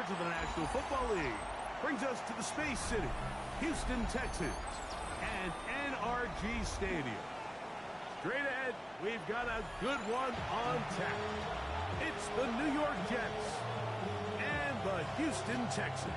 members of the National Football League. Brings us to the Space City, Houston, Texas, and NRG Stadium. Straight ahead, we've got a good one on tap. It's the New York Jets and the Houston Texans.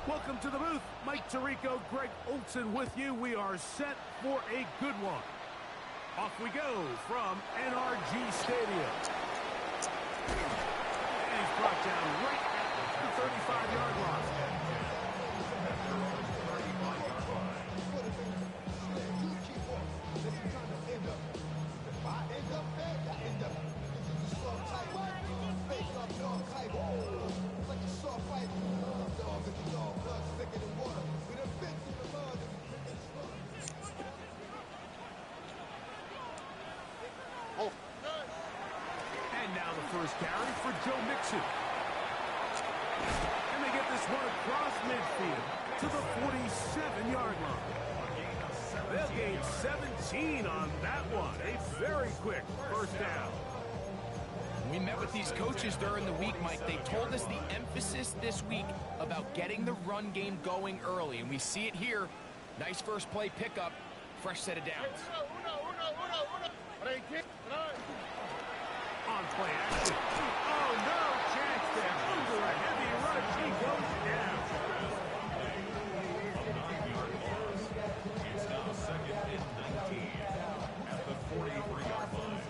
Welcome to the booth. Mike Tirico, Greg Olson with you. We are set for a good one. Off we go from NRG Stadium. And he's brought down right at the 35-yard line. First carry for Joe Mixon. And they get this one across midfield to the 47-yard line. They'll gain 17 on that one. A very quick first down. We met with these coaches during the week, Mike. They told us the emphasis this week about getting the run game going early, and we see it here. Nice first play pickup, fresh set of downs. On play action. Oh, no chance there. Under a heavy rush, he goes down. It's now second and 19 at the 43-yard line.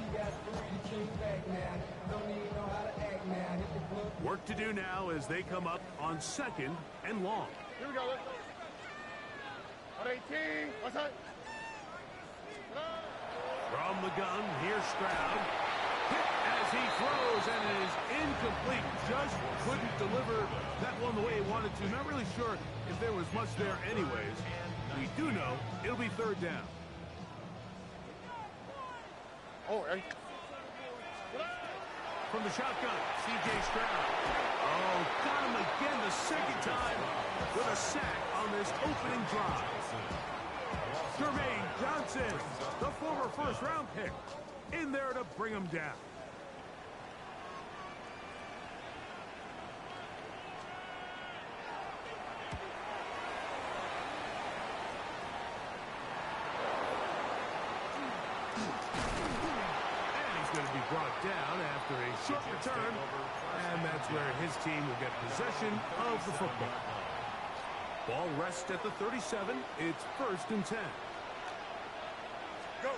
Work to do now as they come up on second and long. Here we go. From the gun, here's Stroud. Hit as he throws, and it is incomplete. Just couldn't deliver that one the way he wanted to. Not really sure if there was much there anyways. We do know it'll be third down. From the shotgun, C.J. Stroud. Oh, got him again the second time with a sack on this opening drive. Jermaine Johnson, the former first-round pick, in there to bring him down. And he's going to be brought down after a short return, and that's where his team will get possession of the football. Ball rests at the 37. It's first and 10. Go.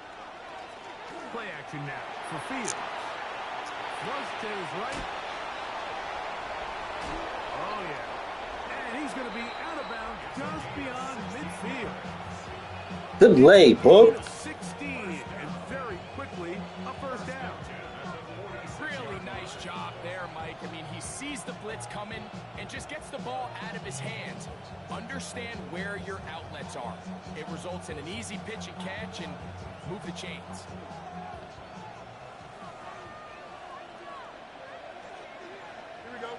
Play action now for Fields. Throws to his right. Oh, yeah. And he's going to be out of bounds just beyond midfield. Good lay, Book. 16, and very quickly, a first down. Really nice job there, Mike. I mean, he sees the blitz coming and just gets the ball out of his hands. Understand where your outlets are. It results in an easy pitch and catch and move the chains. Here we go.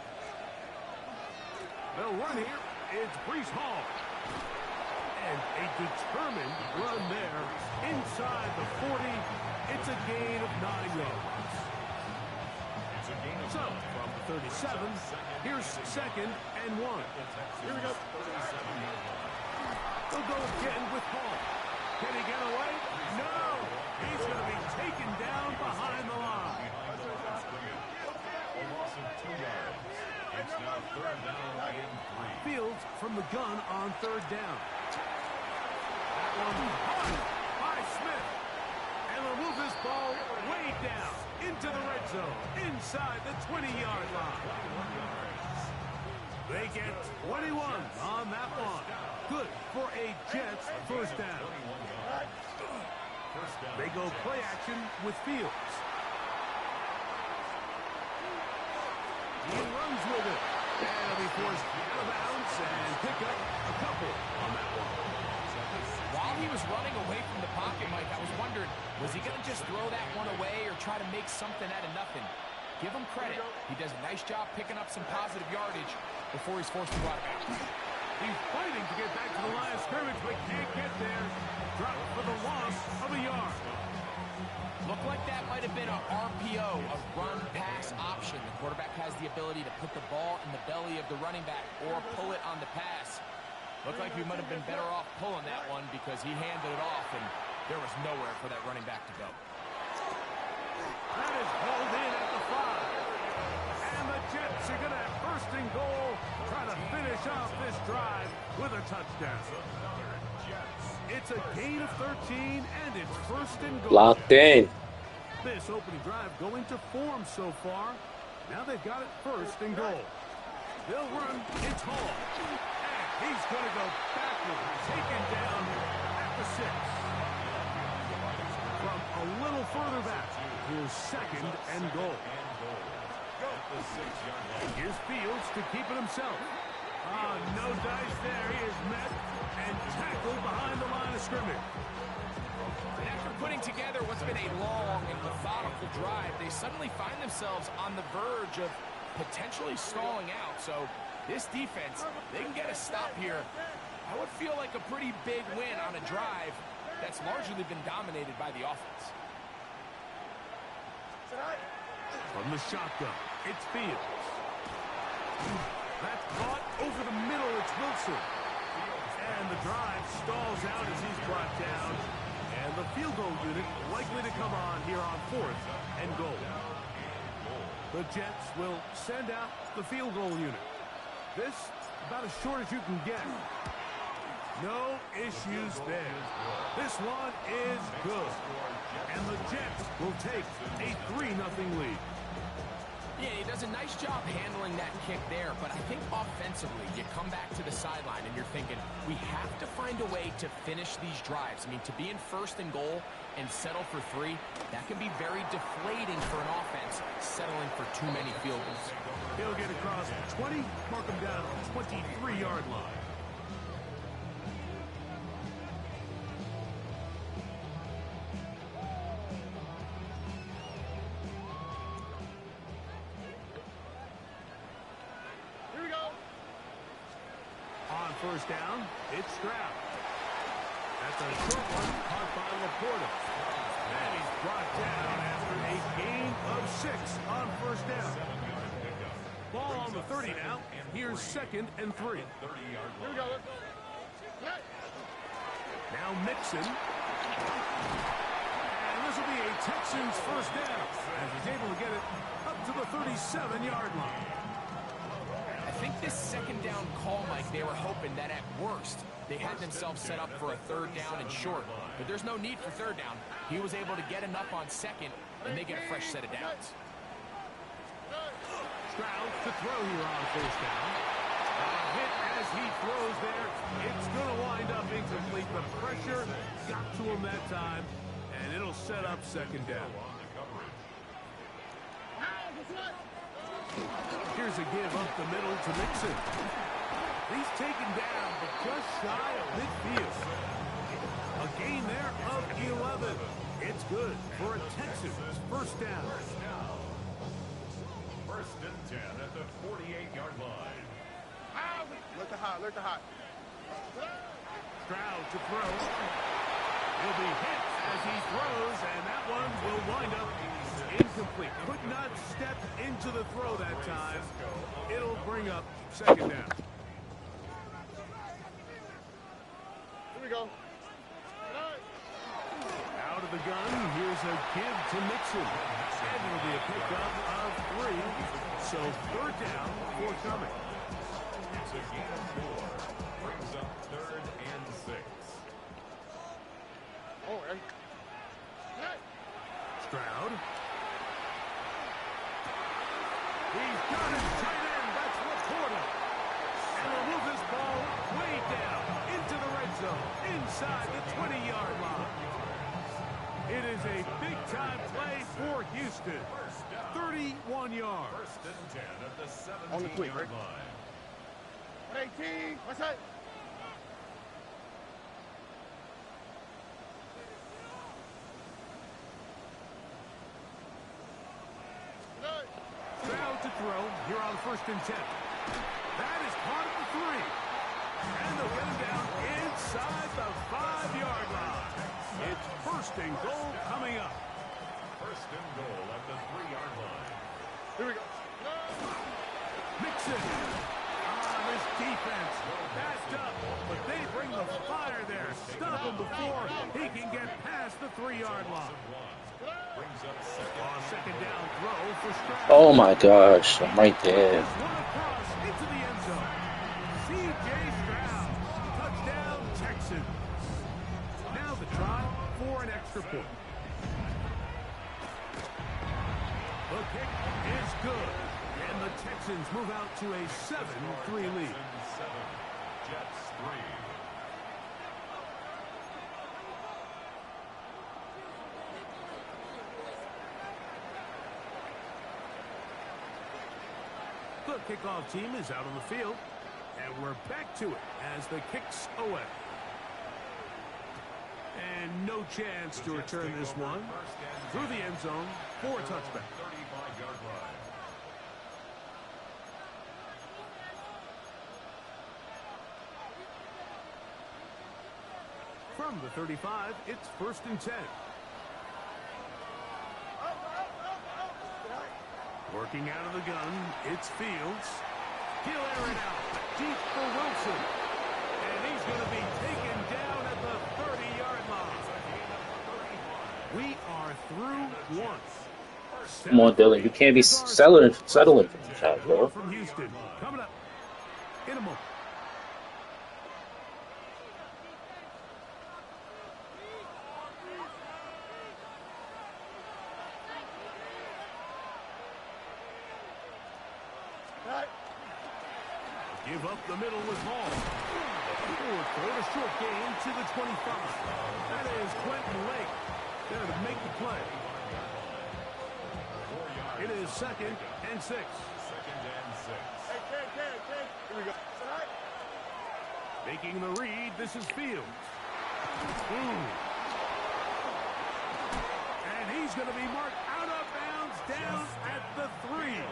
They'll run here. It's Breece Hall. And a determined run there inside the 40. It's a gain of 9 yards. So, from the 37, here's second and 1. Here we go. They'll go again with Hall. Can he get away? No! He's going to be taken down behind the line. A loss of 2 yards. It's now third down and 3. Fields from the gun on third down. That one caught by Smith. And they'll move this ball way down into the red zone, inside the 20-yard line. They get 21 on that one. Good for a Jets first down. They go play action with Fields. He runs with it. And he'll be be forced out of bounds and pick up a couple on that one. While he was running away from the pocket, Mike, I was wondering, was he going to just throw that one away or try to make something out of nothing? Give him credit. He does a nice job picking up some positive yardage before he's forced to go out of bounds. He's fighting to get back to the line of scrimmage, but can't get there. Drop for the loss of a yard. Looked like that might have been a RPO, a run-pass option. The quarterback has the ability to put the ball in the belly of the running back or pull it on the pass. Looked like he might have been better off pulling that one because he handed it off, and there was nowhere for that running back to go. That is hauled in at the 5. And the Jets are going to have first and goal, trying to finish off this drive with a touchdown. It's a gain of 13, and it's first and goal. Locked in. This opening drive going to form so far. Now they've got it first and goal. They'll run. It's Hall. And he's going to go backward, taken down at the 6. From a little further back, here's second and goal. Here's Fields to keep it himself. No dice there. He is met and tackled behind the line of scrimmage. And after putting together what's been a long and methodical drive, they suddenly find themselves on the verge of potentially stalling out. So this defense, they can get a stop here. I would feel like a pretty big win on a drive that's largely been dominated by the offense. From the shotgun, it's Fields. That's caught over the middle. It's Wilson. And the drive stalls out as he's brought down. And the field goal unit likely to come on here on fourth and goal. The Jets will send out the field goal unit. This about as short as you can get. No issues there. This one is good. And the Jets will take a 3-0 lead. Yeah, he does a nice job handling that kick there, but I think offensively, you come back to the sideline and you're thinking, we have to find a way to finish these drives. I mean, to be in first and goal and settle for 3, that can be very deflating for an offense, settling for too many field goals. He'll get across 20, mark him down on the 23-yard line. First down, it's Stroud. That's a short one caught by Laporta. And he's brought down after a gain of 6 on first down. Ball on the 30 now. Here's second and 3. Here we go. Now Mixon. And this will be a Texans first down as he's able to get it up to the 37-yard line. I think this second down call, Mike, they were hoping that at worst they had themselves set up for a third down and short. But there's no need for third down. He was able to get enough on second, and they get a fresh set of downs. Stroud to throw here on first down. Hit as he throws there. It's going to wind up incomplete. The pressure got to him that time, and it'll set up second down. Here's a give up the middle to Mixon. He's taken down, but just shy of midfield. A gain there of 11. It's good for a Texans first down. First and 10 at the 48-yard line. Let the hot, let the hot. Stroud to throw. He'll be hit as he throws, and that one will wind up incomplete. Could not step into the throw that time. It'll bring up second down. Here we go. Out of the gun, here's a give to Mixon. And it'll be a pickup of 3. So third down forthcoming. It's a gain of 4. Brings up third and 6. Oh, and Stroud. He's got his tight end. That's Laporta. And he'll move this ball way down into the red zone, inside the 20-yard line. It is a big-time play for Houston. 31 yards. First and 10 at the on the quick, 17-yard right? line. 118. What's that? Foul to throw here on 1st and 10. That is caught at the 3. And they'll get him down inside the 5-yard line. It's 1st and goal coming up. 1st and goal at the 3-yard line. Here we go. Mixon. This defense backed up, but they bring the fire there. Stop him before he can get past the 3-yard line. Brings up Second down throw for Stroud. Oh my gosh, I'm right there. One across into the end zone. C.J. Stroud. Touchdown, Texans. Now the try for an extra point. The kick is good. And the Texans move out to a 7-3 lead. 7, Jets 3. The kickoff team is out on the field, and we're back to it as the kick's away. And no chance to return this one through the end zone for a touchback. 35-yard line. From the 35, it's 1st and 10. Working out of the gun, it's Fields. He'll air it out deep for Wilson. And he's going to be taken down at the 30-yard line. We are through once. Come on, Dylan. You can't be settling for the shot, bro. From Houston, coming up in a moment. Give up the middle with Hall. Forward for a short gain to the 25. That is Quentin Lake there to make the play. It is 2nd and 6. 2nd and 6. Hey, Ken. Here we go. Making the read, this is Fields. And he's going to be marked out of bounds down at the 3.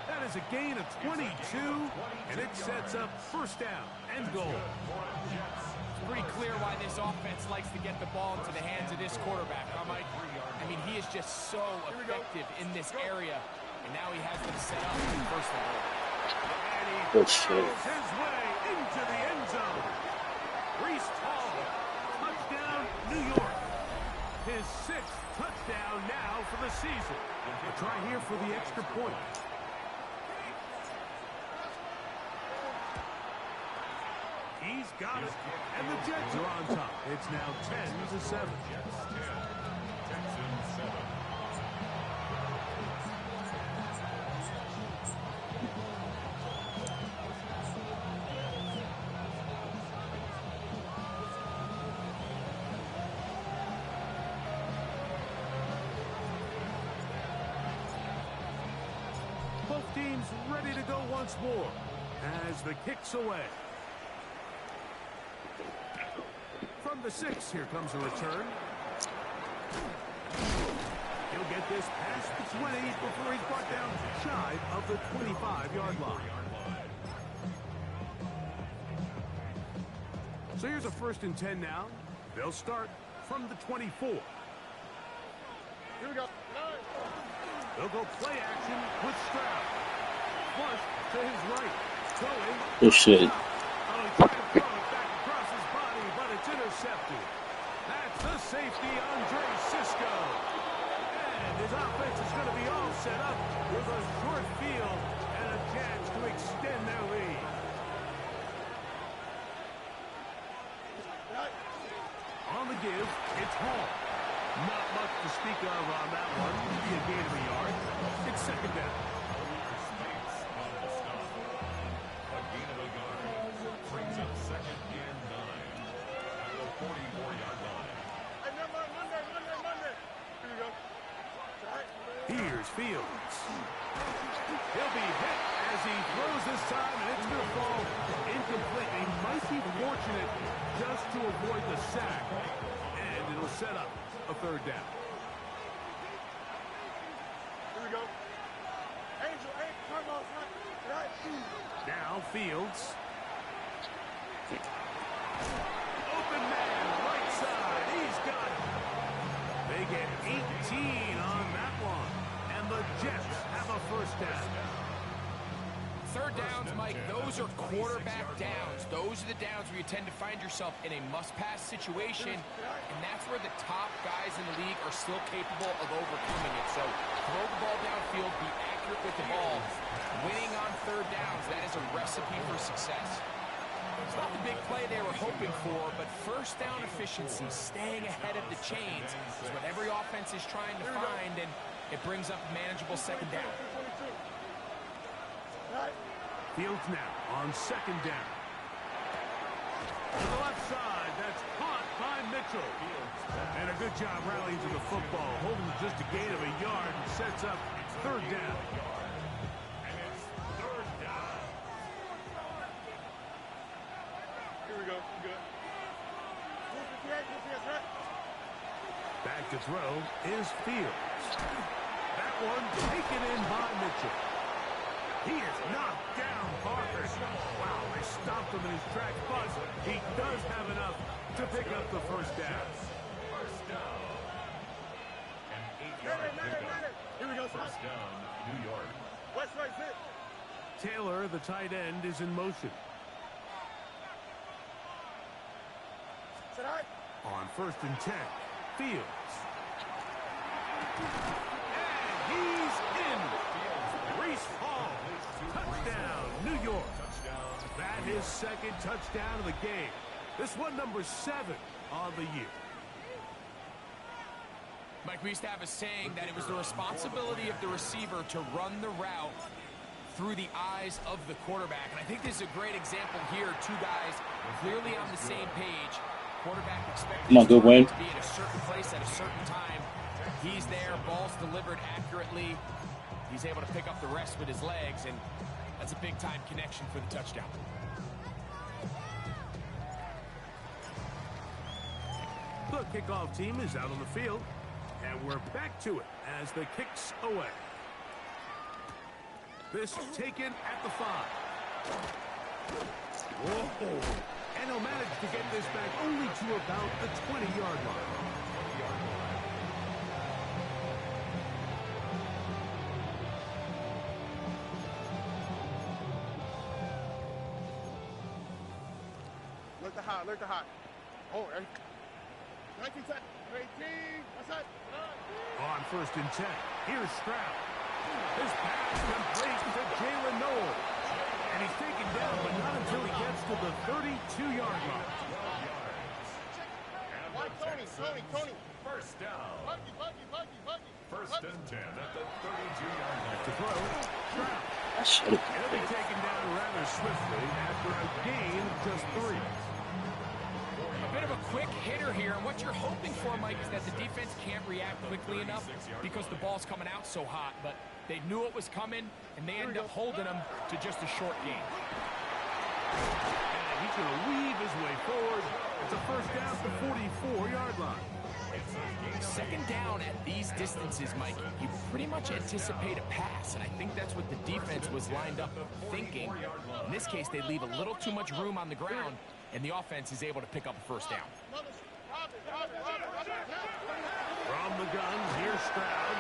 That is a gain of 22, and it sets up 1st down and goal. It's pretty clear why this offense likes to get the ball into the hands of this quarterback, huh, Mike? I mean, he is just so effective in this area, and now he has them set up for 1st and goal. Good shit. His way into the end zone. Breece Hall, touchdown, New York. His 6th touchdown now for the season. A try here for the extra point. He's got it, and the Jets are on top. It's now 10-7. Jets 10. Texans 7. Both teams ready to go once more as the kick's away. From the 6, here comes a return. He'll get this past the 20 before he's brought down shy of the 25-yard line. So here's a 1st and 10 now. They'll start from the 24. Here we go. They'll go play action with Stroud. Flush to his right. Throwing. Good shit. Oh, he tried to throw it back across his body, but it's intercepted. That's the safety, Andre Cisco. And his offense is going to be all set up with a short field and a chance to extend their lead. On the give, it's Hall. Not much to speak of on that one. Be a gain of a yard. It's 2nd down. Spates on the stop. A gain of a yard. Brings up 2nd and 9. At the 44-yard line. Hey, Monday. Here we go. Here's Here's Fields. He'll be hit as he throws this time, and it's going to fall incomplete. He might be fortunate just to avoid the sack, and it'll set up a third down. Here we go. Angel, come on, right. Now Fields. Open man, right side. He's got it. They get 18 on that one. And the Jets have a first down. Third downs, Mike, those are quarterback downs. Those are the downs where you tend to find yourself in a must-pass situation, and that's where the top guys in the league are still capable of overcoming it. So throw the ball downfield, be accurate with the ball. Winning on third downs, that is a recipe for success. It's not the big play they were hoping for, but first down efficiency, staying ahead of the chains, is what every offense is trying to find, and it brings up a manageable second down. Fields now on second down. To the left side, that's caught by Mitchell. And a good job rallying to the football, holding just a gain of a yard and sets up third down. And it's third down. Here we go. Good. Back to throw is Fields. That one taken in by Mitchell. He is knocked down Parker. Wow, they stopped him in his tracks, but he does have enough to pick up the first down. First down. An 8-yard pickup. Here we go, First down, New York. West right, sit. Taylor, the tight end, is in motion. Sit high. On first and 10, Fields. And he's in. Reese Hall. Touchdown, New York. That is second touchdown of the game. This one number 7 on the year. Mike, we used to have a saying that it was the responsibility of the receiver to run the route through the eyes of the quarterback. And I think this is a great example here. Two guys clearly on the same page. Quarterback expected to be in a certain place at a certain time. He's there, ball's delivered accurately. He's able to pick up the rest with his legs, and that's a big-time connection for the touchdown. The kickoff team is out on the field, and we're back to it as the kick's away. This taken at the 5. Whoa! And he'll manage to get this back only to about the 20-yard line. Look the hot. Oh, 19, 18, what's that? On first and 10, here's Stroud. His pass complete to Jalen Noel. And he's taken down, but not until he gets to the 32-yard line. Tony. First down. Buggy. First and 10 at the 32-yard line. To throw, Stroud. I should have. He'll be taken down rather swiftly after a gain of just 3. A bit of a quick hitter here, and what you're hoping for, Mike, is that the defense can't react quickly enough because the ball's coming out so hot, but they knew it was coming, and they end up holding them to just a short gain. And he's going to weave his way forward. It's a first down to the 44-yard line. Second down at these distances, Mike, you pretty much anticipate a pass, and I think that's what the defense was lined up thinking. In this case, they leave a little too much room on the ground, and the offense is able to pick up a first down. From the gun, here's Stroud.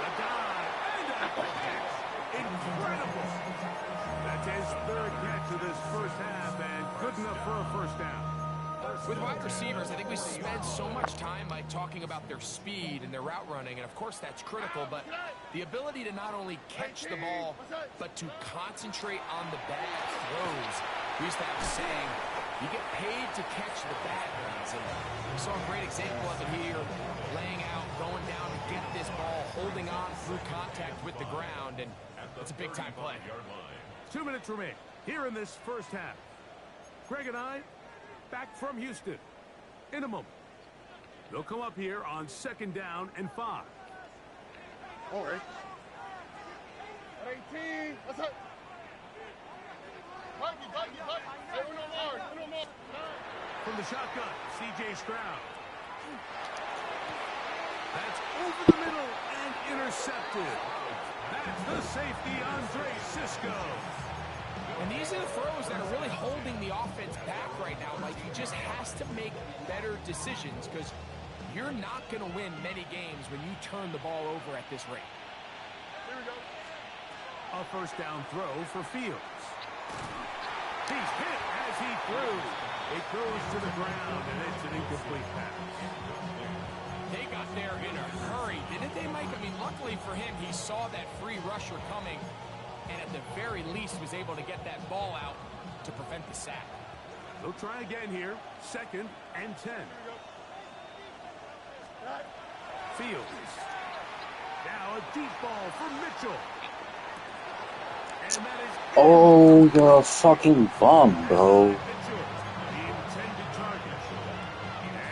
A dive and a catch. Incredible. That's his third catch of this first half, and good enough for a first down. With wide receivers, I think we spend so much time like talking about their speed and their route running, and of course that's critical, but the ability to not only catch the ball, but to concentrate on the bad throws. We used to have a saying, you get paid to catch the bad ones, and we saw a great example of it here, laying out, going down to get this ball, holding on through contact with the ground, and it's a big-time play. 2 minutes remain here in this first half. Greg and I back from Houston in a moment. They'll come up here on second down and 5. All right. 18. Let's hit. Mikey. Hey, no more. From the shotgun, C.J. Stroud. That's over the middle and intercepted. That's the safety, Andre Cisco. And these are the throws that are really holding the offense back right now. Like, he just has to make better decisions because you're not going to win many games when you turn the ball over at this rate. Here we go. A first down throw for Fields. He's hit as he threw. It goes to the ground, and it's an incomplete pass. They got there in a hurry, didn't they, Mike? I mean, luckily for him, he saw that free rusher coming, and at the very least was able to get that ball out to prevent the sack. They'll try again here. 2nd and 10. Fields. Now a deep ball for Mitchell. And that is... Oh, you're a fucking bum, bro. Mitchell, the intended target.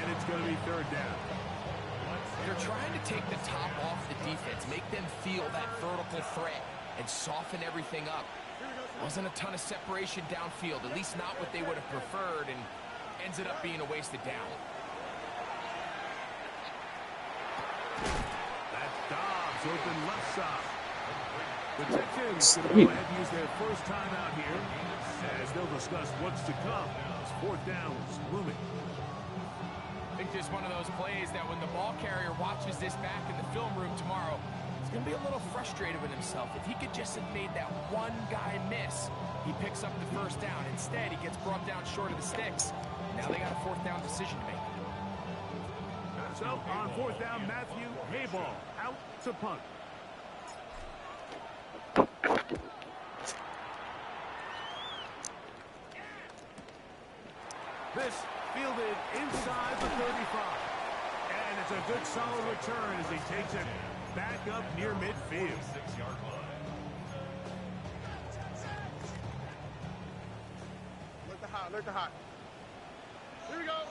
And it's going to be 3rd down. They're trying to take the top off the defense, make them feel that vertical threat, and soften everything up. Wasn't a ton of separation downfield, at least not what they would have preferred, and ends up being a wasted down. That's Dobbs open left side. The Texans going to go ahead and use their first time out here as they'll discuss what's to come as 4th down is looming. I think this is one of those plays that when the ball carrier watches this back in the film room tomorrow, he's going to be a little frustrated with himself. If he could just have made that one guy miss, he picks up the first down. Instead, he gets brought down short of the sticks. Now they got a 4th down decision to make. So on 4th down, Matthew Hayball out to punt. This fielded inside the 35. And it's a good solid return as he takes it back up near midfield. 6-yard line. Look the hot. Here we go.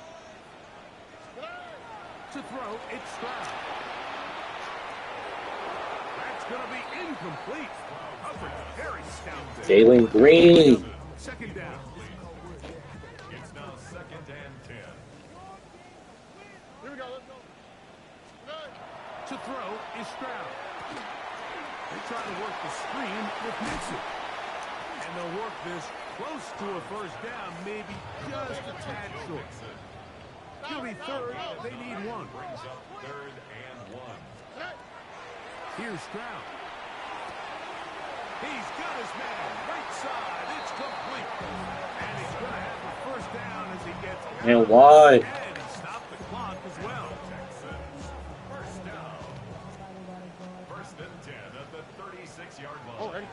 To throw, it's Stroud. That's going to be incomplete. Coverage very stout. Jalen Green. 2nd down. It's now 2nd and 10. Here we go. Let's go. To throw is Stroud. They try to work the screen with Mixon. And they'll work this close to a first down, maybe just a tad short. It'll be 3rd. They need 1. Brings up 3rd and 1. Here's Stroud. He's got his man. Right side. It's complete. And he's going to have the first down as he gets out. And why? And he stopped the clock as well. Texans, first down. 1st and 10 at the 36-yard line. All right.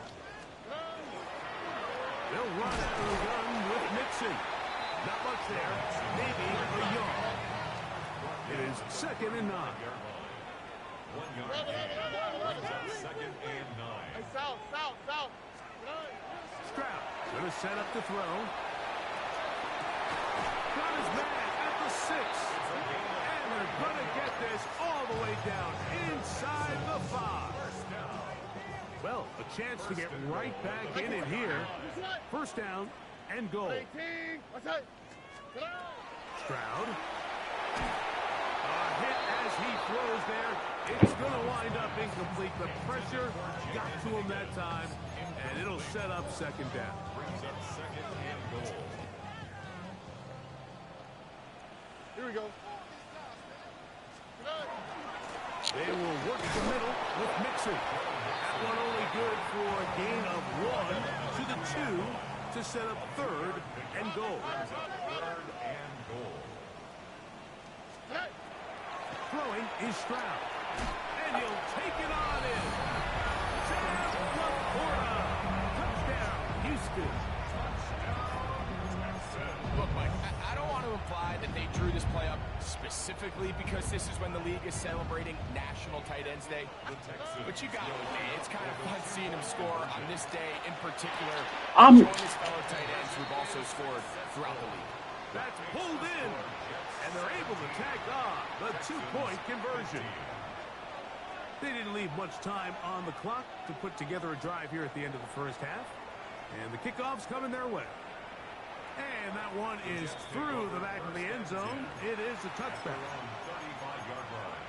They'll run out of the gun with Mixon. Not much there. Maybe a yard. It is 2nd and 9. 1 yard gain. Brings up 2nd and 9. Hey, south. Stroud going to set up the throw. Got his man at the 6. And they're going to get this all the way down inside the 5. Well, a chance to get right back in it here. 1st down and goal. 18. Let's hit. Stroud. A hit as he throws there. It's going to wind up incomplete. The pressure got to him that time, and it'll set up 2nd down. Brings up 2nd and goal. Here we go. They will work the middle with Mixon. That one only good for a gain of 1 to the 2 to set up 3rd and goal. 3rd and goal. Throwing is Stroud. And he'll take it on in. Sam Laporta. Touchdown, Houston. Look, Mike, I don't want to imply that they drew this play up specifically because this is when the league is celebrating National Tight Ends Day. But you got to admit, it's kind of fun seeing him score on this day in particular. Showing his fellow tight ends who've also scored throughout the league. That's pulled in. And they're able to tack on the 2-point conversion. They didn't leave much time on the clock to put together a drive here at the end of the first half. And the kickoff's coming their way. And that one is through the back of the end zone. It is a touchback. 35-yard line.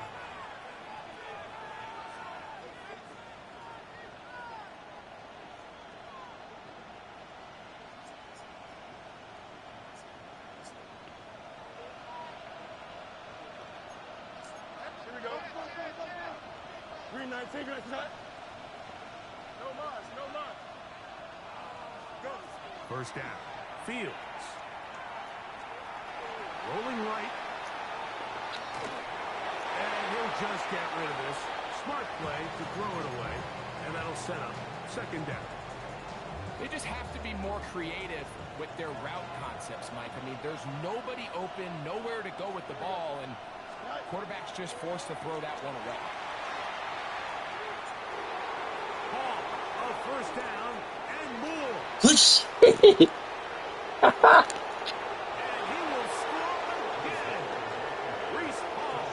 Here we go. 319, good shot. No mas, no mas. Go. First down. Fields. Rolling right. And he'll just get rid of this. Smart play to throw it away. And that'll set up second down. They just have to be more creative with their route concepts, Mike. I mean, there's nobody open, nowhere to go with the ball, and quarterback's just forced to throw that one away. Ball, a first down, and more. Good shit. And he will score again. Reese Hall,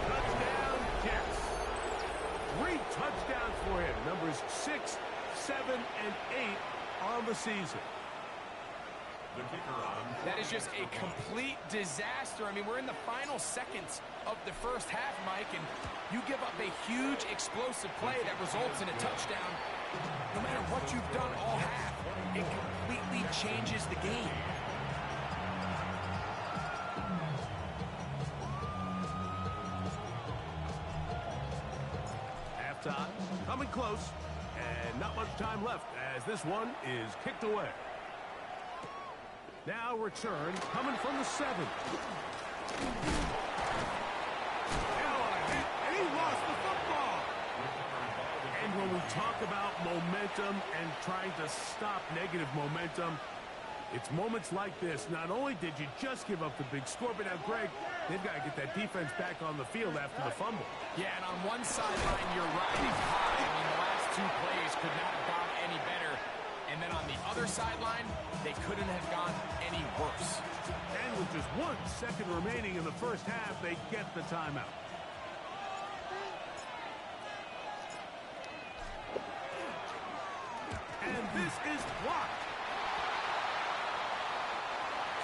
touchdown Jets. 3 touchdowns for him. Numbers 6, 7, and 8 on the season. The kicker on. That is just a complete disaster. I mean, we're in the final seconds of the first half, Mike, and you give up a huge explosive play that results in a touchdown. No matter what you've done all half, it completely changes the game. Halftime, coming close, and not much time left as this one is kicked away. Now return coming from the 7. And he lost the football. And when we talk about momentum and trying to stop negative momentum, it's moments like this. Not only did you just give up the big score, but now, Greg, they've got to get that defense back on the field after the fumble. Yeah, and on one sideline, you're riding high. I mean, the last 2 plays could not have gone any better. And then on the other sideline, they couldn't have gone any worse. And with just 1 second remaining in the first half, they get the timeout. And this is blocked.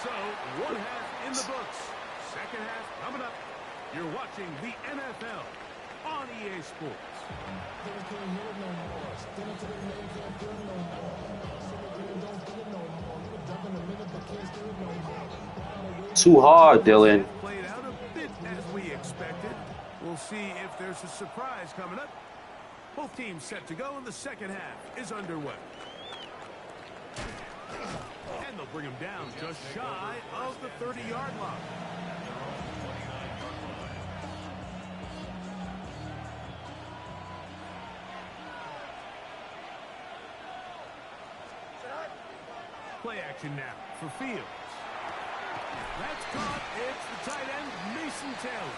So, 1 half in the books. Second half coming up. You're watching the NFL on EA Sports. Too hard, Dylan. Played out a bit as we expected. We'll see if there's a surprise coming up. Both teams set to go, and the second half is underway. And they'll bring him down just shy of the 30-yard line. Play action now for Fields. That's caught. It's the tight end, Mason Taylor.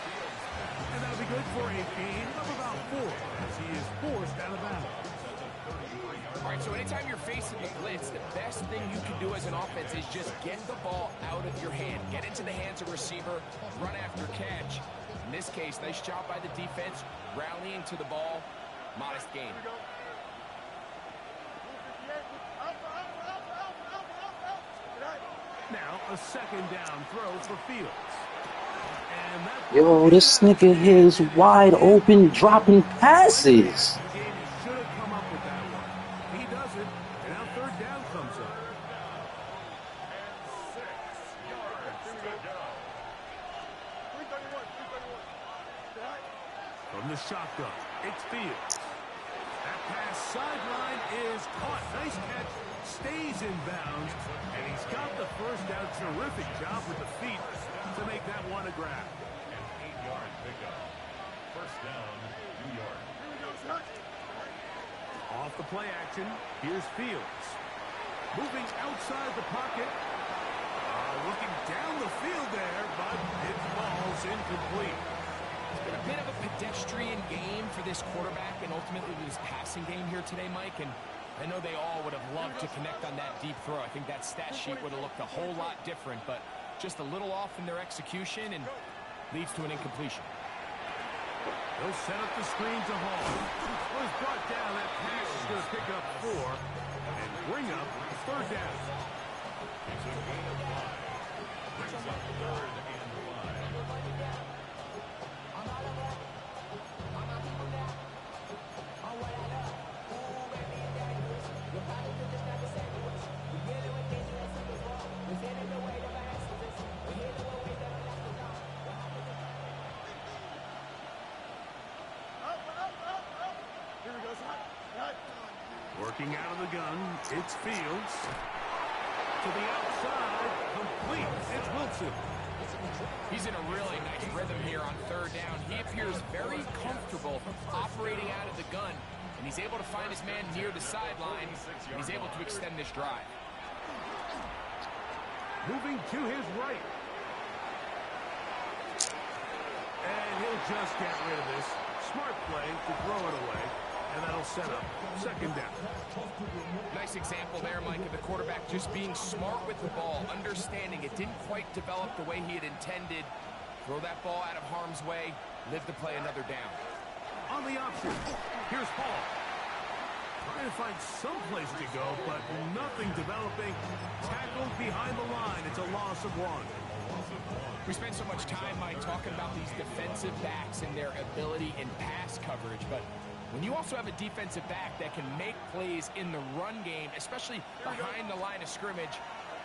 And that'll be good for a gain of about 4 as he is forced out of bounds. All right, so anytime you're facing the blitz, the best thing you can do as an offense is just get the ball out of your hand. Get into the hands of receiver, run after catch. In this case, nice job by the defense, rallying to the ball. Modest gain. Now a second down throw for Fields. And that Yo, this nigga here is wide open, dropping passes. the game should have come up with that one. He doesn't, and now third down comes up. And 6 yards to go. 331. From the shotgun, it's Fields. That pass sideline is caught. Nice catch. Stays in bounds. And he's got the first down. Terrific job with the feet to make that one a grab. An 8-yard pickup. First down, New York. Off the play action, here's Fields. Moving outside the pocket. Looking down the field there, but it falls incomplete. It's been a bit of a pedestrian game for this quarterback and ultimately this passing game here today, Mike. And I know they all would have loved to connect on that deep throw. I think that stat sheet would have looked a whole lot different, but just a little off in their execution and leads to an incompletion. He'll set up the screen to Hall. Was brought down. That pass is going to pick up 4 and bring up 3rd down. It's a gain of 5. Brings up 3rd and 5. Working out of the gun, it's Fields. To the outside, complete. It's Wilson. He's in a really nice rhythm here on 3rd down. He appears very comfortable operating out of the gun, and he's able to find his man near the sideline, and he's able to extend this drive. Moving to his right. And he'll just get rid of this. Smart play to throw it away. And that'll set up 2nd down. Nice example there, Mike, of the quarterback just being smart with the ball, understanding it didn't quite develop the way he had intended. Throw that ball out of harm's way, live to play another down. On the option, here's Hall. Trying to find some place to go, but nothing developing. Tackled behind the line. It's a loss of 1. We spend so much time, Mike, talking about these defensive backs and their ability in pass coverage, but when you also have a defensive back that can make plays in the run game, especially behind the line of scrimmage,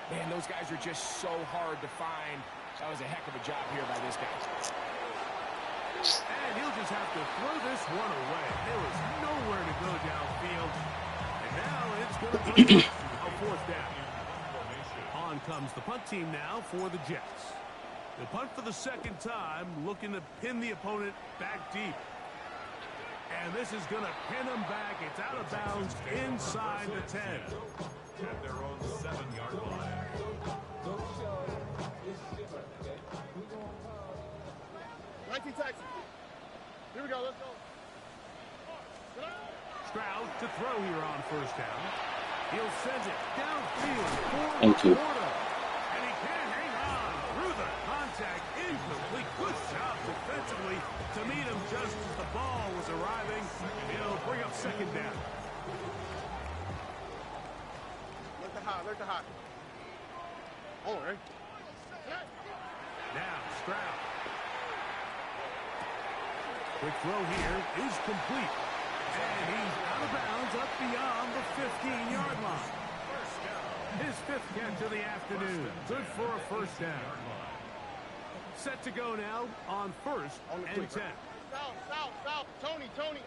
man, those guys are just so hard to find. That was a heck of a job here by this guy. And he'll just have to throw this one away. There was nowhere to go downfield. And now it's going to be a 4th down. On comes the punt team now for the Jets. The punt for the 2nd time, looking to pin the opponent back deep. And this is going to pin them back. It's out of bounds inside the 10. At their own 7-yard line. Here we go, let's go. Stroud to throw here on 1st down. He'll send it downfield for Thank you. Laporta. And he can't hang on through the contact. Incomplete. Good job defensively to meet him just as the ball was arriving. He'll bring up 2nd down. Let the hot. All right. Now Stroud. Quick throw here is complete. And he's out of bounds up beyond the 15-yard line. His 5th catch of the afternoon. Good for a 1st down. Set to go now on 1st and 10. South. Tony.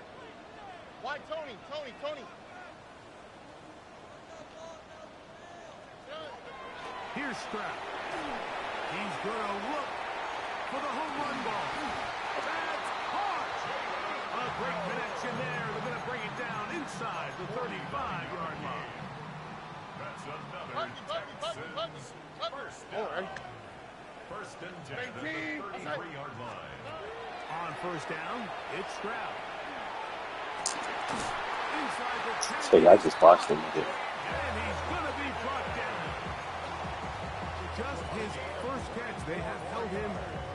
Why Tony? Here's Stroud. He's going to look for the home run ball. That's hard. A great connection there. They're going to bring it down inside the 35-yard line. That's another Texans 1st down. 1st and 10 at the 33-yard line. On 1st down, it's Stroud. Inside the 10. So I just watched him with it. And he's going to be brought down. Just his 1st catch. They have held him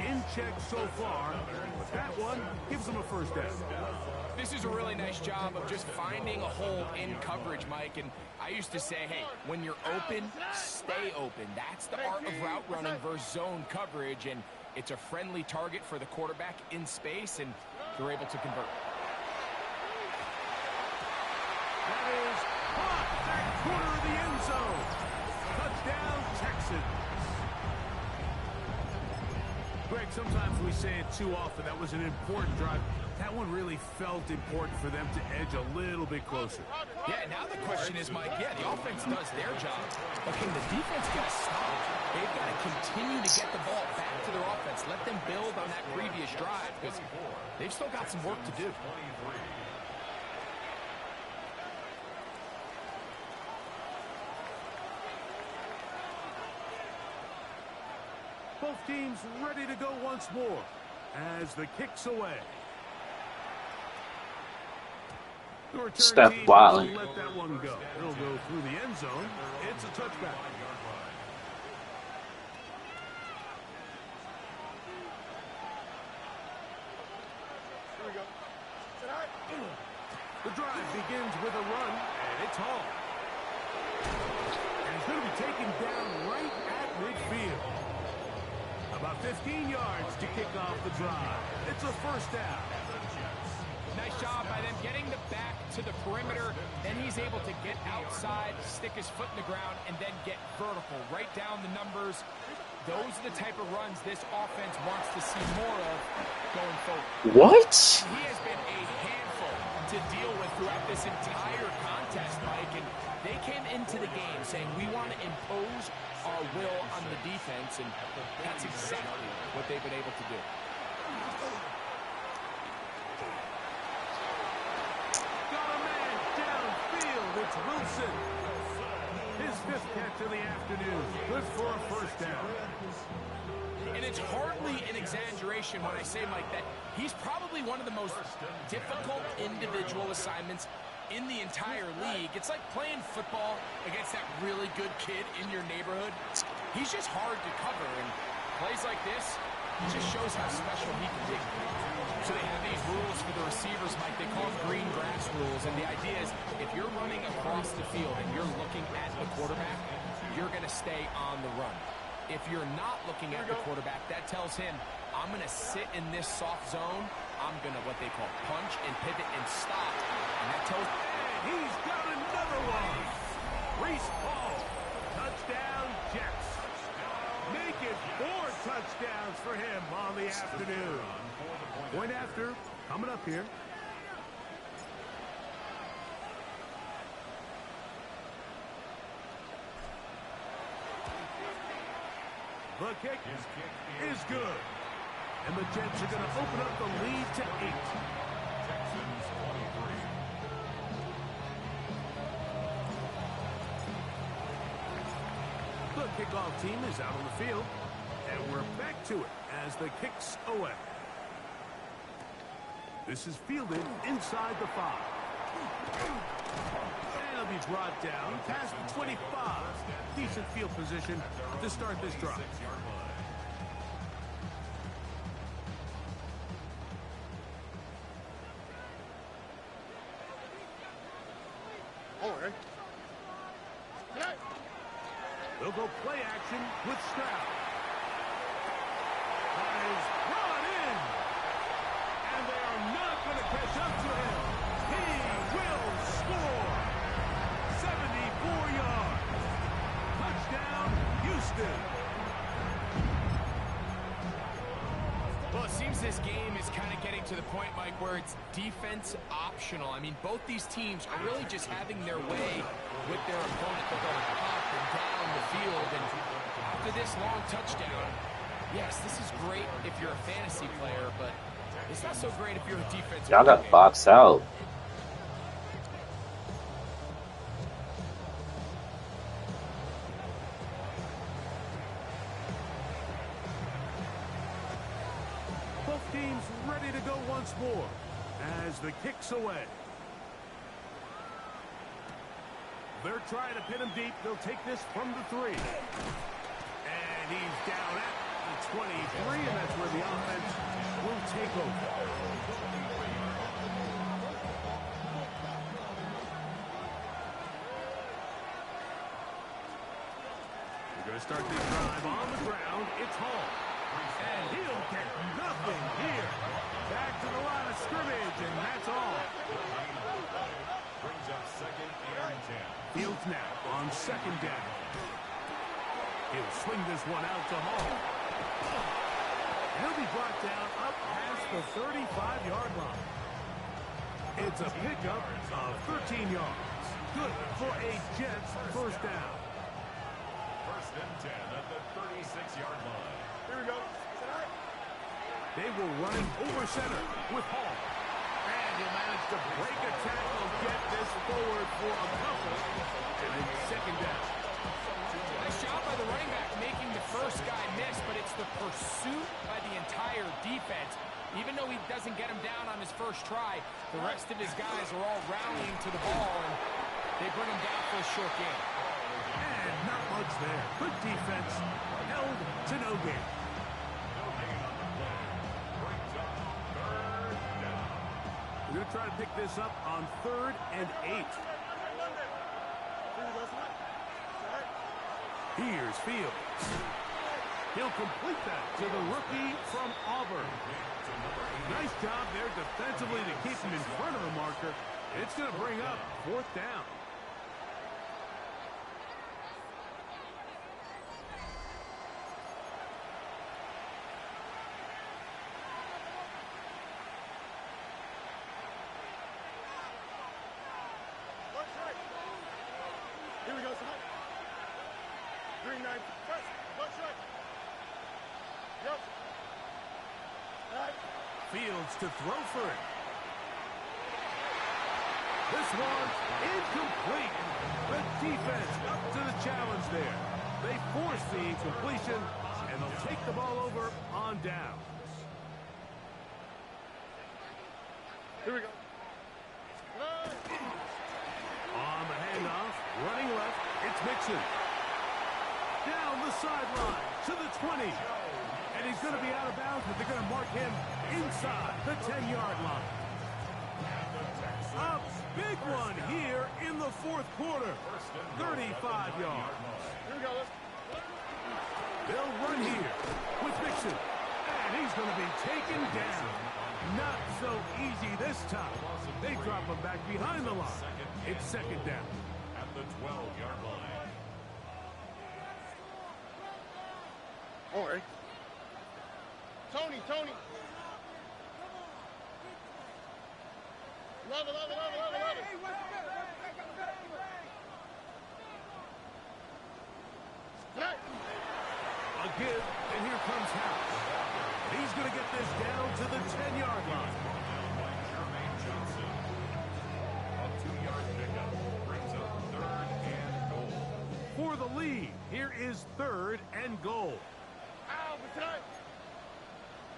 in check so far. That one gives him a 1st down. This is a really nice job of just finding a hole in coverage, Mike. And I used to say, hey, when you're open, stay open. That's the art of route running versus zone coverage. And it's a friendly target for the quarterback in space, and they're able to convert. That is caught back corner of the end zone. Touchdown, Texans. Greg, sometimes we say it too often. That was an important drive. That one really felt important for them to edge a little bit closer. Yeah, now the question is, Mike, yeah, the offense does their job, but can the defense get a stop? They've got to continue to get the ball back to their offense. Let them build on that previous drive, because they've still got some work to do. Both teams ready to go once more as the kick's away. The return Steph team Wilding. will let that one go. It'll go through the end zone. It's a touchback. Here we go. The drive begins with a run, and it's Hall. And he's going to be taken down right at midfield. About 15 yards to kick off the drive. It's a first down. Nice job by them getting the back to the perimeter. Then he's able to get outside, stick his foot in the ground, and then get vertical. Right down the numbers. Those are the type of runs this offense wants to see more of going forward. What? He has been a handful to deal with throughout this entire contest, Mike. And they came into the game saying, we want to impose our will on the defense, and that's exactly what they've been able to do. Got a man downfield. It's Wilson. His fifth catch of the afternoon. Good for a first down. And it's hardly an exaggeration when I say, Mike, that he's probably one of the most difficult individual assignments in the entire league. It's like playing football against that really good kid in your neighborhood. He's just hard to cover, and plays like this, it just shows how special he can be. So they have these rules for the receivers, Mike. They call them green grass rules, and the idea is if you're running across the field and you're looking at the quarterback, you're going to stay on the run. If you're not looking at the quarterback, that tells him, I'm going to sit in this soft zone. I'm going to what they call punch and pivot and stop. And that tells... And he's got another one. Reese Hall. Touchdown, Jets. Make it 4 touchdowns for him on the afternoon. Point after, coming up here. The kick is good. And the Jets are going to open up the lead to 8. Texans 23. The kickoff team is out on the field. And we're back to it as the kick's away. This is fielded inside the 5. And it'll be brought down past the 25. Decent field position to start this drive. They'll go play action with Stroud. Is brought in. And they are not going to catch up to him. He will score. 74 yards. Touchdown, Houston. Well, it seems this game is kind of getting to the point, Mike, where it's defense optional. I mean, both these teams are really just having their way with their opponent. They're going up and down the field, and after this long touchdown, yes, this is great if you're a fantasy player, but it's not so great if you're a defensive player. Y'all got boxed out. Both teams ready to go once more as the kick's away. They're trying to pin him deep. They'll take this from the 3. And he's down at the 23, and that's where the offense will take over. We're going to start this drive on the ground. It's Hall. And he'll get nothing here. Back to the line of scrimmage, and that's all. Brings up 2nd and 10. Fields now on 2nd down. He'll swing this one out to Hall. He'll be brought down up past the 35-yard line. It's a pickup of 13 yards. Good for a Jets first down. 1st and 10 at the 36-yard line. Here we go. They will run it over center with Hall. And he'll manage to break a tackle, get this forward for a couple, and it's 2nd down. Nice job by the running back making the first guy miss, but it's the pursuit by the entire defense. Even though he doesn't get him down on his first try, the rest of his guys are all rallying to the ball, and they bring him down for a short gain. And not much there. Good defense. Held to no gain. No gain on the play. Brings up 3rd down. We're Going to try to pick this up on 3rd and 8. Here's Fields. He'll complete that to the rookie from Auburn. Nice job there defensively to keep him in front of the marker. It's going to bring up 4th down. Here we go, son. Green 9, press, left strike. Yep. Right. Fields to throw for it. This one's incomplete. The defense up to the challenge there. They force the incompletion, and they'll take the ball over on down. Here we go. On the handoff, running left, it's Mixon. Down the sideline to the 20. And he's going to be out of bounds, but they're going to mark him inside the 10-yard line. A big one here in the 4th quarter. 35 yards. Here we go. They'll run here with Mixon. And he's going to be taken down. Not so easy this time. They drop him back behind the line. It's 2nd down. At the 12-yard line. All right. Tony. Love it. Hey. A give, and here comes Harris. He's going to get this down to the 10-yard line. Jermaine Johnson. A 2-yard pickup brings up 3rd and goal. For the lead, here is 3rd and goal. Ow, but tonight.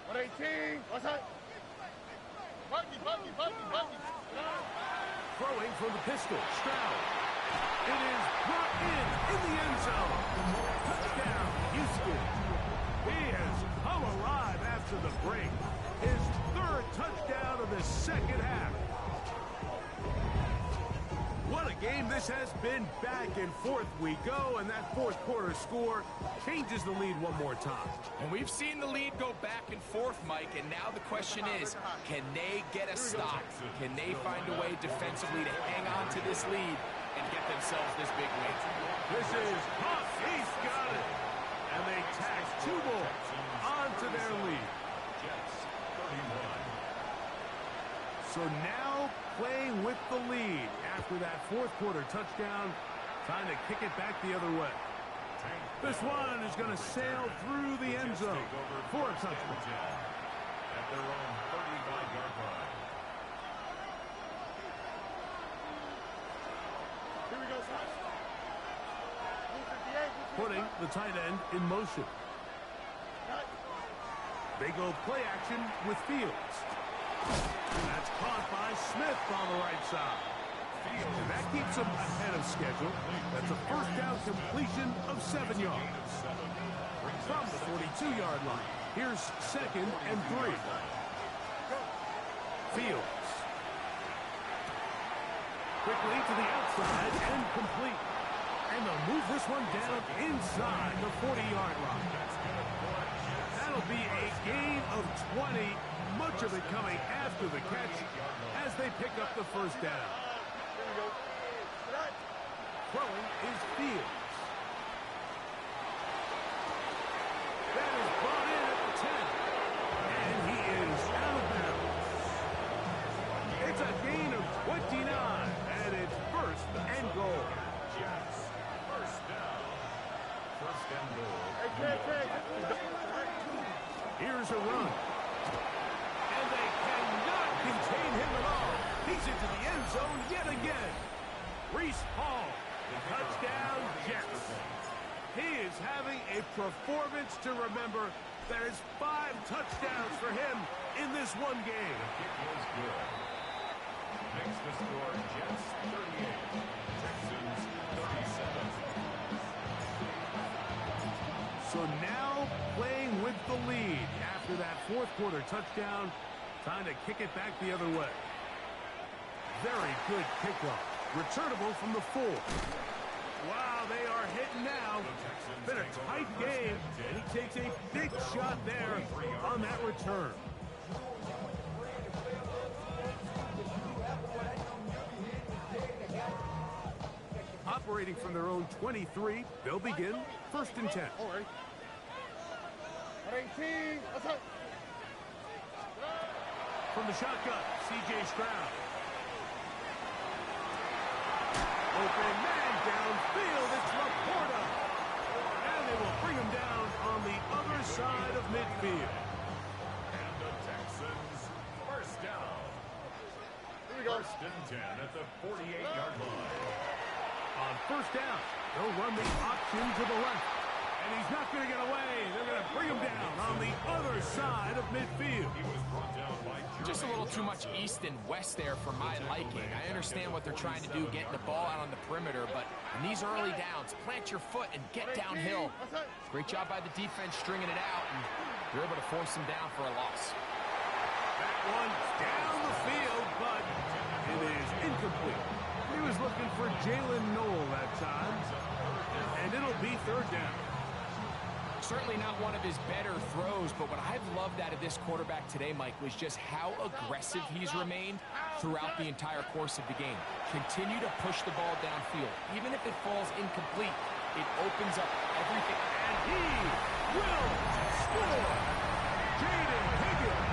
118. What's that? Buggy. Throwing from the pistol, Stroud. It is brought in the end zone. Touchdown, Houston. He has come alive after the break. His 3rd touchdown of the 2nd half. What a game this has been. Back and forth we go, and that 4th quarter score changes the lead one more time. And we've seen the lead go back and forth, Mike, and now the question is, can they get a stop? Can they find a way defensively to hang on to this lead and get themselves this big win? This is Huff. He's got it. And they tack 2 more onto their lead. Jets 31. So now playing with the lead after that 4th quarter touchdown, trying to kick it back the other way. This one is going to sail through the end zone for a touchdown. At their own 35-yard line. Here we go, son. 258. Putting the tight end in motion. They go play action with Fields. That's caught by Smith on the right side. And that keeps him ahead of schedule. That's a 1st down completion of 7 yards. From the 42-yard line, here's 2nd and 3. Fields. Quickly to the outside and complete. And they'll move this one down inside the 40-yard line. That'll be a gain of 20, much of it coming after the catch as they pick up the 1st down. Throwing is Fields. That is brought in at the 10. And he is out of bounds. It's a gain of 29, and it's 1st and goal. Jets. 1st down. 1st and goal. Here's a run. And they cannot contain him at all. He's into the end zone yet again. Breece Hall, touchdown Jets. He is having a performance to remember. There's 5 touchdowns for him in this one game. It was good. Makes the score Jets 38. Texans 37. So now playing with the lead after that 4th quarter touchdown, trying to kick it back the other way. Very good kickoff. Returnable from the 4. Wow, they are hitting now. Been a tight game. And he takes a big shot there on that return. Operating from their own 23, they'll begin 1st and 10. All right. 18. Let's go. From the shotgun, C.J. Stroud. Open man downfield, it's Laporta. And they will bring him down on the other side of midfield. And the Texans, first down. Here we go. 1st and 10 at the 48-yard line. On 1st down, they'll run the option to the left. And he's not going to get away. They're going to bring him down on the other side of midfield. He was brought down by Just a little too much east and west there for my liking. I understand what they're trying to do, getting the ball out on the perimeter, but in these early downs, plant your foot and get downhill. Great job by the defense stringing it out, and they're able to force them down for a loss. That one's down the field, but it is incomplete. He was looking for Jalen Noel that time, and it'll be 3rd down. Certainly not one of his better throws, but what I've loved out of this quarterback today, Mike, was just how aggressive he's remained throughout the entire course of the game. Continue to push the ball downfield. Even if it falls incomplete, it opens up everything. And he will score! Jaden Higgins.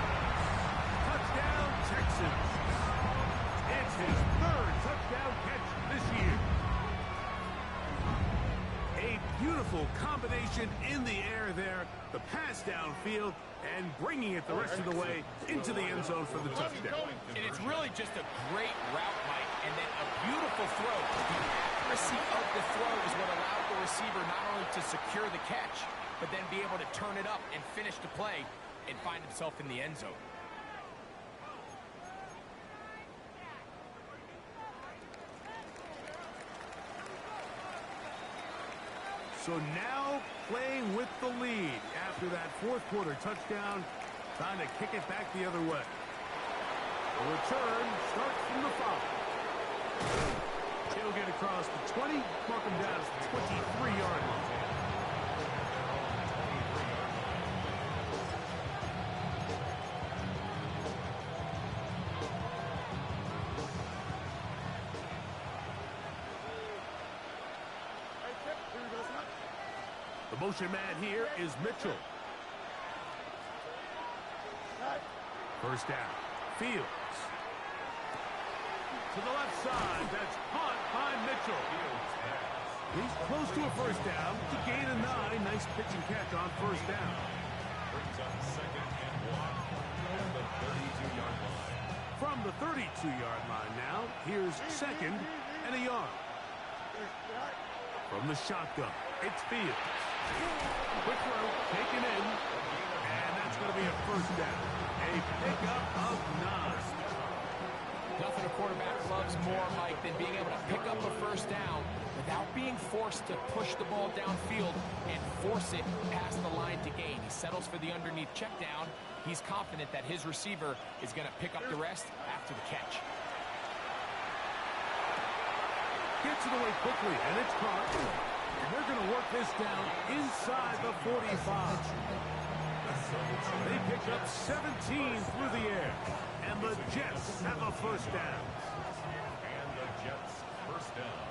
Touchdown, Texans. It's his 3rd touchdown catch this year. A beautiful combination in the air there. The pass downfield and bringing it the rest of the way into the end zone for the touchdown. And it's really just a great route, Mike, and then a beautiful throw. The accuracy of the throw is what allowed the receiver not only to secure the catch, but then be able to turn it up and finish the play and find himself in the end zone. So now playing with the lead after that 4th quarter touchdown, trying to kick it back the other way. The return starts from the 5. He'll get across the 20, mark him down at the 23-yard line. The motion man here is Mitchell. 1st down. Fields. To the left side. That's caught by Mitchell. He's close to a 1st down. To gain a 9. Nice pitch and catch on 1st down. Brings up 2nd and 1 at the 32-yard line. From the 32-yard line now, here's 2nd and a yard. From the shotgun, it's Fields. Quick throw, taken in, and that's going to be a 1st down. A pickup of 9. Nothing a quarterback loves more, Mike, than being able to pick up a 1st down without being forced to push the ball downfield and force it past the line to gain. He settles for the underneath check down. He's confident that his receiver is going to pick up the rest after the catch. Gets it away quickly, and it's caught. And they're going to work this down inside the 45. They pick up 17 through the air, and the Jets have a 1st down. And the Jets, 1st down.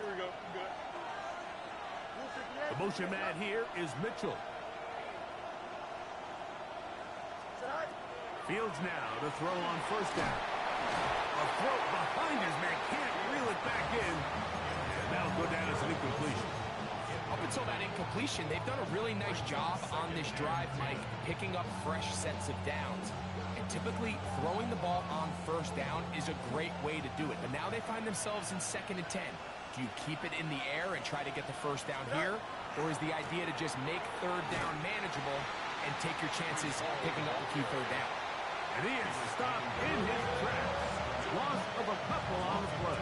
Here we go. Good. The motion man here is Mitchell. Fields now to throw on 1st down. A throw behind his man, can't reel it back in. And that'll go down as an incompletion. Up until that incompletion, they've done a really nice job on this drive, Mike, picking up fresh sets of downs. And typically, throwing the ball on 1st down is a great way to do it. But now they find themselves in 2nd and 10. Do you keep it in the air and try to get the 1st down here? Or is the idea to just make 3rd down manageable and take your chances picking up a key 3rd down? And he is stopped in his tracks. Loss of a couple on the play.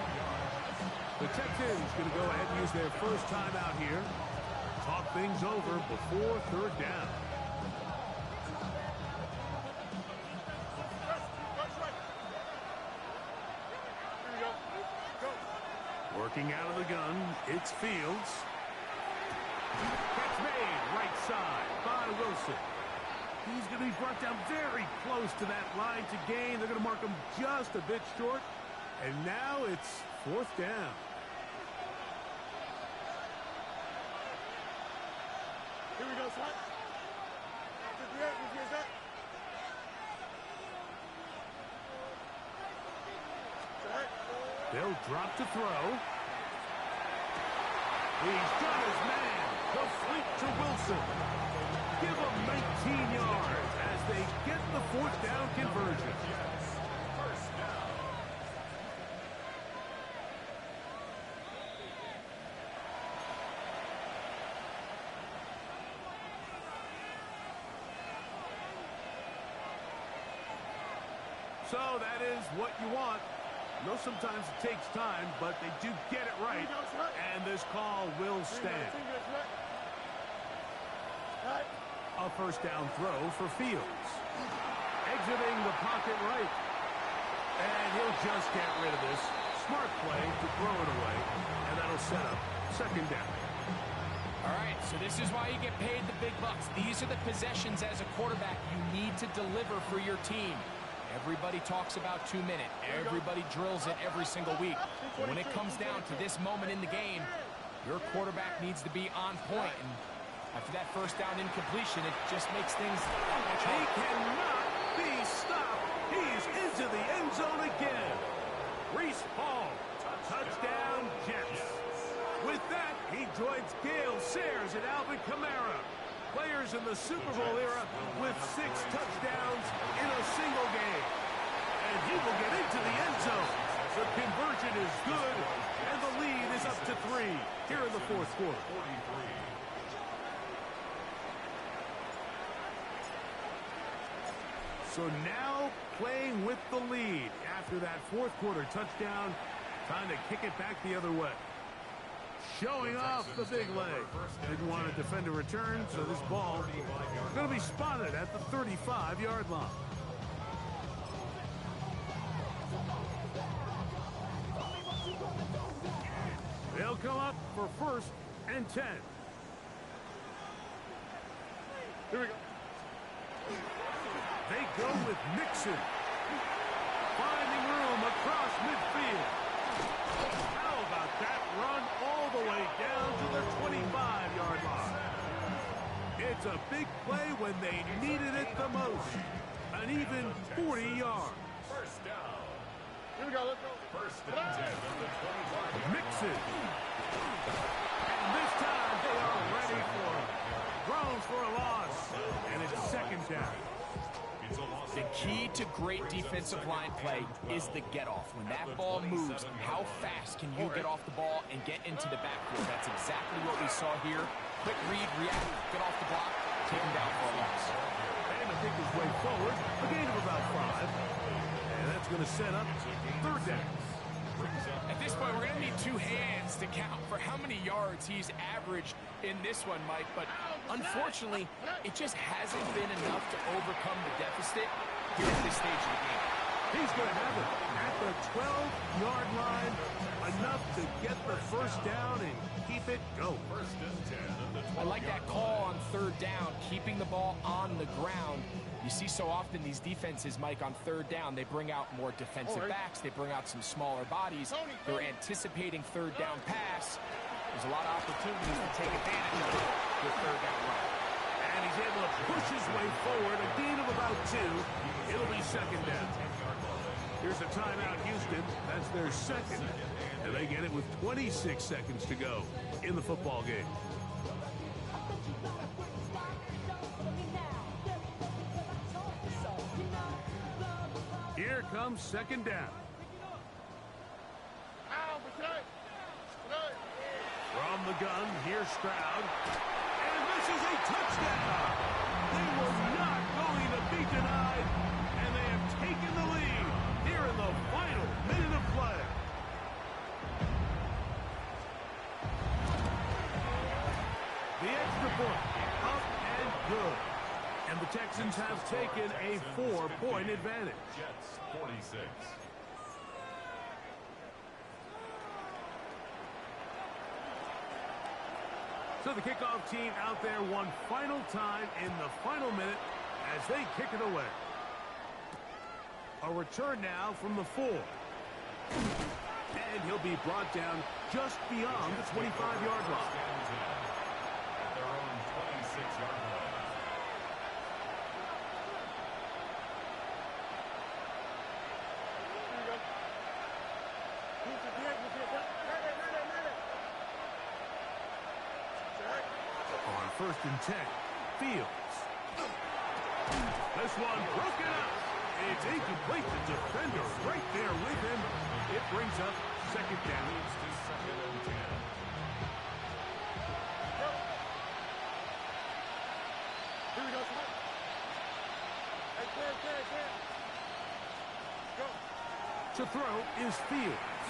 The Texans going to go ahead and use their 1st time out here. Talk things over before 3rd down. Working out of the gun, it's Fields. Catch made, right side by Wilson. He's going to be brought down very close to that line to gain. They're going to mark him just a bit short. And now it's 4th down. Here we go, son. They'll drop to throw. He's got his man. Complete to Wilson. Give him 19 yards as they get the 4th down conversion. First down. So that is what you want. I know sometimes it takes time, but they do get it right. And this call will stand. A 1st down throw for Fields. Exiting the pocket right. And he'll just get rid of this. Smart play to throw it away. And that'll set up 2nd down. All right, so this is why you get paid the big bucks. These are the possessions as a quarterback you need to deliver for your team. Everybody talks about 2-minute. Everybody drills it every single week. But when it comes down to this moment in the game, your quarterback needs to be on point. And after that 1st down incompletion, it just makes things much He harder. cannot be stopped. He's into the end zone again. Reese Hall, touchdown Jets. With that, he joins Gale Sayers and Alvin Kamara. Players in the Super Bowl era with 6 touchdowns in a single game. And he will get into the end zone. The conversion is good, and the lead is up to 3 here in the 4th quarter. 43. So now playing with the lead after that 4th quarter touchdown. Time to kick it back the other way. Showing off the big leg. Didn't want to defend a return, so this ball is going to be spotted at the 35-yard line. They'll come up for 1st and 10. Here we go. They go with Mixon. Finding room across midfield. How about that run all the way down to the 25-yard line? It's a big play when they needed it the most. An even 40 yards. First down. Here we go. Let's go. 1st and 10 on the 25. Mixon. And this time they are ready for it. Throws for a loss. And it's 2nd down. The key to great defensive line play is the get-off. When that ball moves, how fast can you get off the ball and get into the backfield? That's exactly what we saw here. Quick read, react, get off the block, take him down for a loss. And to pick his way forward, a gain of about 5. And that's going to set up 3rd down. At this point, we're going to need 2 hands to count for how many yards he's averaged in this one, Mike. But unfortunately, it just hasn't been enough to overcome the deficit here at this stage of the game. He's going to have it at the 12-yard line. Enough to get the 1st down and keep it going. 1st and 10 on the 20. I like that call on 3rd down, keeping the ball on the ground. You see so often these defenses, Mike, on 3rd down, they bring out more defensive backs. They bring out some smaller bodies. They're anticipating 3rd down pass. There's a lot of opportunities to take advantage of it with 3rd down run. And he's able to push his way forward. A gain of about 2. It'll be 2nd down. Here's a timeout, Houston. That's their 2nd. And they get it with 26 seconds to go in the football game. Here comes 2nd down. From the gun, here's Stroud. And this is a touchdown. They were not going to be denied. And they have taken the lead here in the final minute of play. The extra point, up and good. And the Texans have taken a 4-point advantage. Jets 46. So the kickoff team out there one final time in the final minute as they kick it away. A return now from the 4. And he'll be brought down just beyond the 25-yard line. At their own 26-yard line. Here we go. Move to the end, move to the end. Check. On 1st and 10, Fields. This one broken up. It's incomplete. The defender right there with him. It brings up 2nd down. Leads to 2nd and 10. Here we go. Hey, clear. Go. To throw is Fields.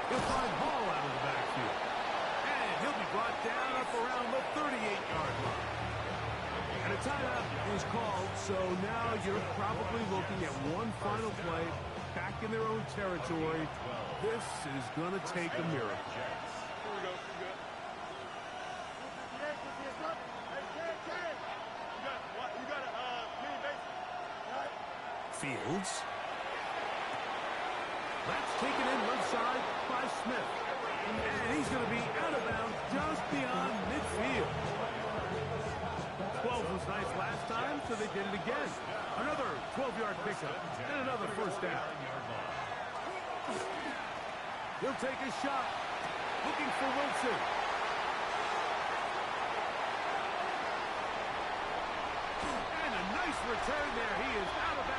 He'll find Hall out of the backfield. And he'll be brought down up around the 38-yard line. And a timeout is called, so now you're probably looking at one final play back in their own territory. This is going to take a miracle. Here we go. You good? You got a clean base. All right. Fields. That's taken in left side by Smith. And he's going to be out of bounds just beyond midfield. 12 was nice last time, so they did it again. Another 12-yard pickup and another 1st down. He'll take a shot, looking for Wilson. And a nice return there. He is out of bounds.